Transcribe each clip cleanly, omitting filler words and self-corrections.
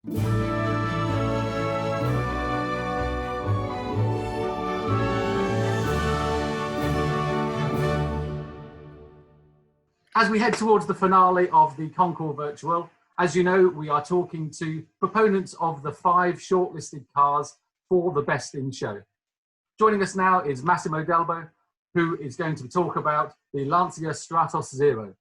As we head towards the finale of the Concours Virtual, as you know, we are talking to proponents of the 5 shortlisted cars for the Best in Show. Joining us now is Massimo Delbo, who is going to talk about the Lancia Stratos Zero.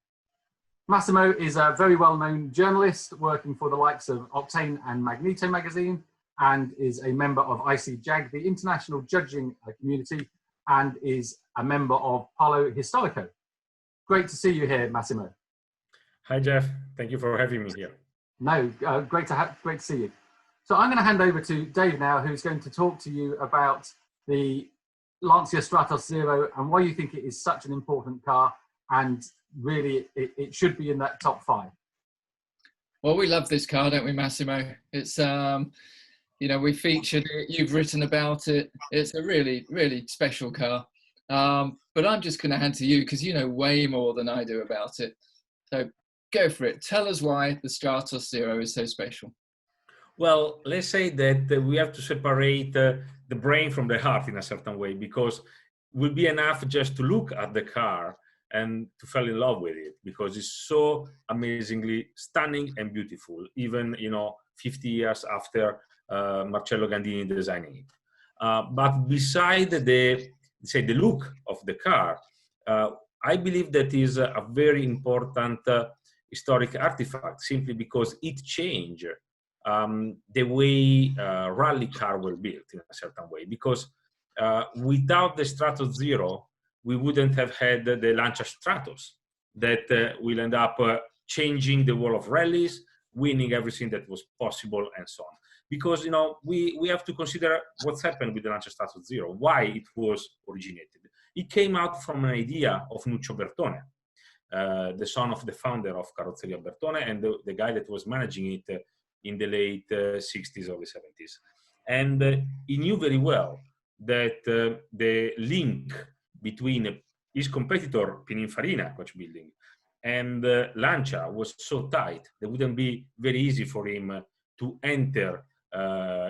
Massimo is a very well-known journalist working for the likes of Octane and Magneto magazine, and is a member of ICJAG, the international judging community, and is a member of Palo Historico. Great to see you here, Massimo. Hi, Jeff. Thank you for having me here. No, great to see you. So I'm going to hand over to Dave now, who's going to talk to you about the Lancia Stratos Zero and why you think it is such an important car, and really it should be in that top 5. Well, we love this car, don't we, Massimo? It's, you know, we featured it, you've written about it. It's a really, really special car. But I'm just going to hand to you because you know way more than I do about it. So go for it. Tell us why the Stratos Zero is so special. Well, let's say that we have to separate the brain from the heart in a certain way, because it would be enough just to look at the car and to fall in love with it, because it's so amazingly stunning and beautiful, even, you know, 50 years after Marcello Gandini designing it. But beside the look of the car, I believe that is a very important historic artifact, simply because it changed the way rally cars were built in a certain way. Because without the Stratos Zero, we wouldn't have had the Lancia Stratos that will end up changing the world of rallies, winning everything that was possible, and so on. Because, you know, we have to consider what's happened with the Lancia Stratos Zero, why it was originated. It came out from an idea of Nuccio Bertone, the son of the founder of Carrozzeria Bertone, and the guy that was managing it in the late 60s or the 70s. And he knew very well that the link between his competitor Pininfarina coach building and Lancia was so tight that it wouldn't be very easy for him to enter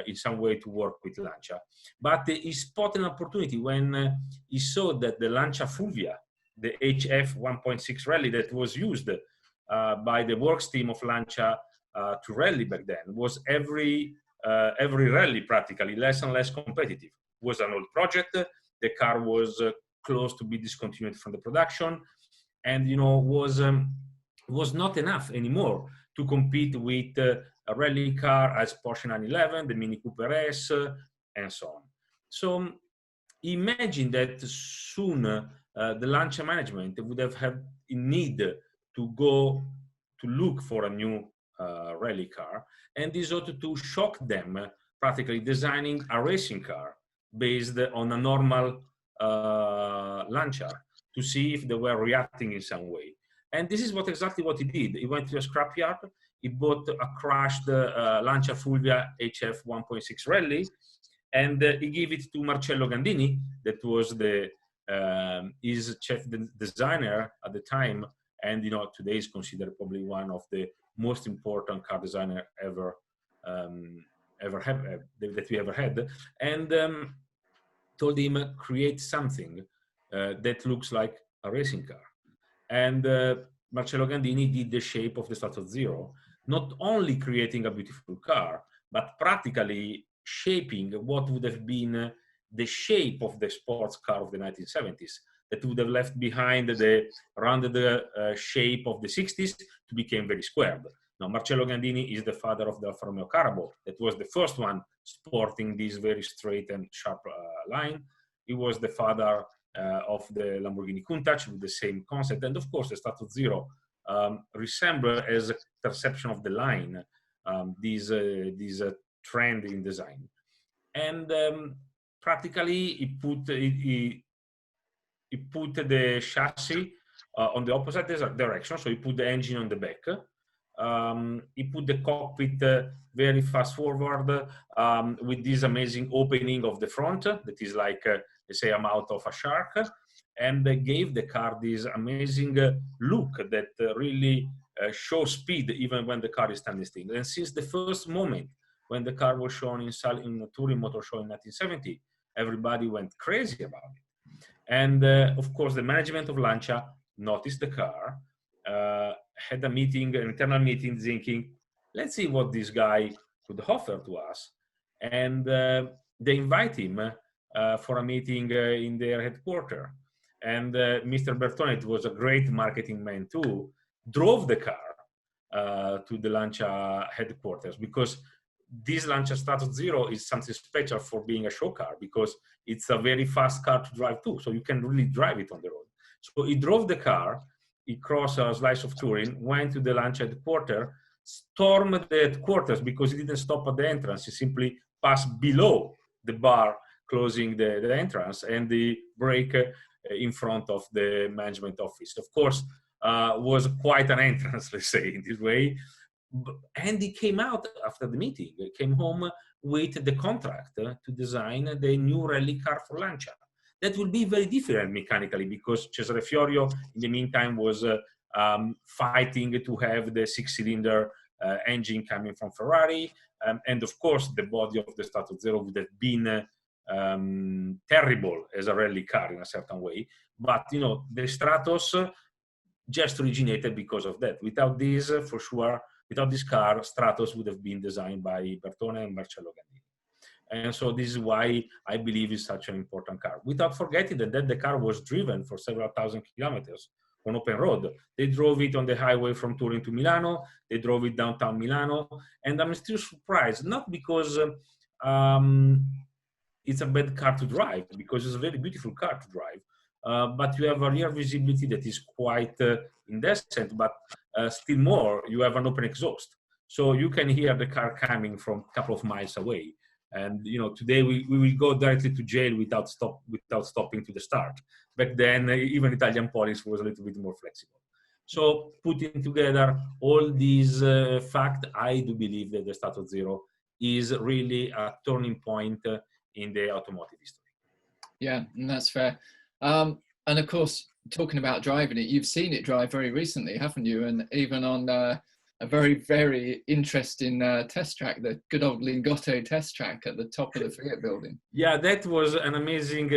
in some way to work with Lancia. But he spotted an opportunity when he saw that the Lancia Fulvia, the HF 1.6 rally that was used by the works team of Lancia to rally back then, was every rally practically less and less competitive. It was an old project. The car was close to be discontinued from the production, and, you know, was not enough anymore to compete with a rally car as Porsche 911, the Mini Cooper S, and so on. So imagine that soon the Lancia management would have had a need to go to look for a new rally car, and this ought to shock them, practically designing a racing car based on a normal Lancia to see if they were reacting in some way. And this is exactly what he did. He went to a scrapyard, he bought a crashed Lancia Fulvia HF 1.6 rally, and he gave it to Marcello Gandini, that was his chief designer at the time, and, you know, today is considered probably one of the most important car designer that we ever had, and told him create something that looks like a racing car. And Marcello Gandini did the shape of the Stratos Zero, not only creating a beautiful car, but practically shaping what would have been the shape of the sports car of the 1970s, that would have left behind the rounded shape of the 60s to become very squared. Now, Marcello Gandini is the father of the Alfa Romeo Carabo, that was the first one sporting this very straight and sharp line. He was the father of the Lamborghini Countach with the same concept. And of course, the Stratos Zero resemble as a perception of the line, this trend in design. And practically, he put the chassis on the opposite direction. So he put the engine on the back. He put the cockpit very fast forward with this amazing opening of the front that is like, let's say, a mouth of a shark, and they gave the car this amazing look that really show speed even when the car is standing still. And since the first moment when the car was shown in the Turin Motor Show in 1970, everybody went crazy about it. And of course, the management of Lancia noticed the car, had a meeting, an internal meeting, thinking, let's see what this guy could offer to us. And they invite him for a meeting in their headquarters. And Mr. Bertone, it was a great marketing man too, drove the car to the Lancia headquarters, because this Lancia Stratos Zero is something special for being a show car, because it's a very fast car to drive too, so you can really drive it on the road. So he drove the car, he crossed a slice of Turin, went to the Lancia headquarters, stormed the headquarters because he didn't stop at the entrance. He simply passed below the bar closing the entrance, and the brake in front of the management office. Of course, was quite an entrance, let's say, in this way. And he came out after the meeting, he came home with the contract to design the new rally car for Lancia. That will be very different mechanically, because Cesare Fiorio, in the meantime, was fighting to have the 6-cylinder engine coming from Ferrari. And of course, the body of the Stratos Zero would have been terrible as a rally car in a certain way. But, you know, the Stratos just originated because of that. Without this, for sure, without this car, Stratos would have been designed by Bertone and Marcello Gandini. And so this is why I believe it's such an important car. Without forgetting that the car was driven for several thousand kilometers on open road. They drove it on the highway from Turin to Milano. They drove it downtown Milano. And I'm still surprised, not because it's a bad car to drive, because it's a very beautiful car to drive. But you have a rear visibility that is quite indecent, but still more, you have an open exhaust. So you can hear the car coming from a couple of miles away. And, you know, today we will go directly to jail without stopping to the start. Back then, even Italian police was a little bit more flexible. So putting together all these facts, I do believe that the Stratos Zero is really a turning point in the automotive history. Yeah, and that's fair. And of course, talking about driving it, you've seen it drive very recently, haven't you? And even on a very, very interesting test track, the good old Lingotto test track at the top of the Fiat building. Yeah, that was an amazing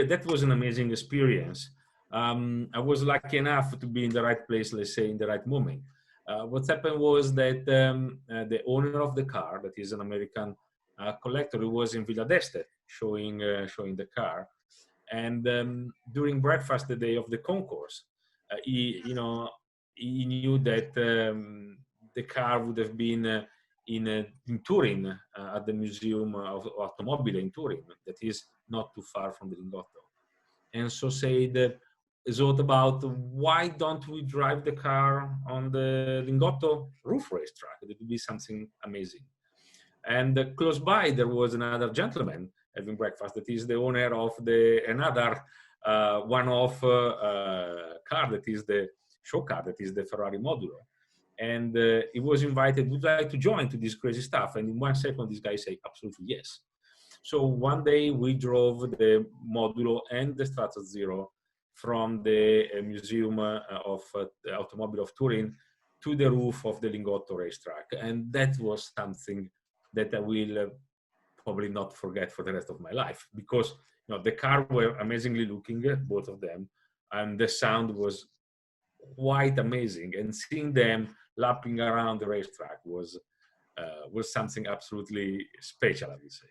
experience. I was lucky enough to be in the right place, let's say, in the right moment. What happened was that the owner of the car, that is an American collector, who was in Villa d'Este showing the car. And during breakfast the day of the Concours, he knew that the car would have been in Turin at the Museum of Automobile in Turin, that is not too far from the Lingotto. And so thought about, why don't we drive the car on the Lingotto roof racetrack? It would be something amazing. And close by there was another gentleman having breakfast, that is the owner of another one-off car, that is the show car, that is the Ferrari Modulo. And he was invited, would like to join to this crazy stuff. And in 1 second, this guy said, absolutely yes. So one day we drove the Modulo and the Stratos Zero from the Museum of Automobile of Turin to the roof of the Lingotto racetrack. And that was something that I will probably not forget for the rest of my life, because, you know, the car were amazingly looking, both of them, and the sound was quite amazing. And seeing them lapping around the racetrack was something absolutely special, I would say.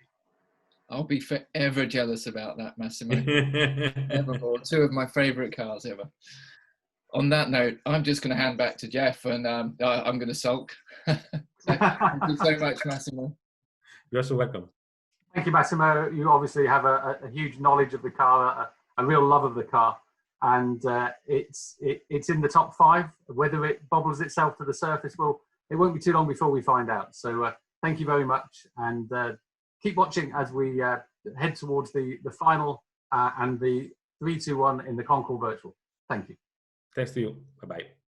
I'll be forever jealous about that, Massimo. Evermore. 2 of my favorite cars ever. On that note, I'm just going to hand back to Jeff, and I'm going to sulk. Thank you so much, Massimo. You're so welcome. Thank you, Massimo. You obviously have a huge knowledge of the car, a real love of the car, and it's in the top 5. Whether it bobbles itself to the surface, well, it won't be too long before we find out. So thank you very much, and keep watching as we head towards the final and the 3-2-1 in the Concours Virtual. Thank you. Thanks to you. Bye-bye.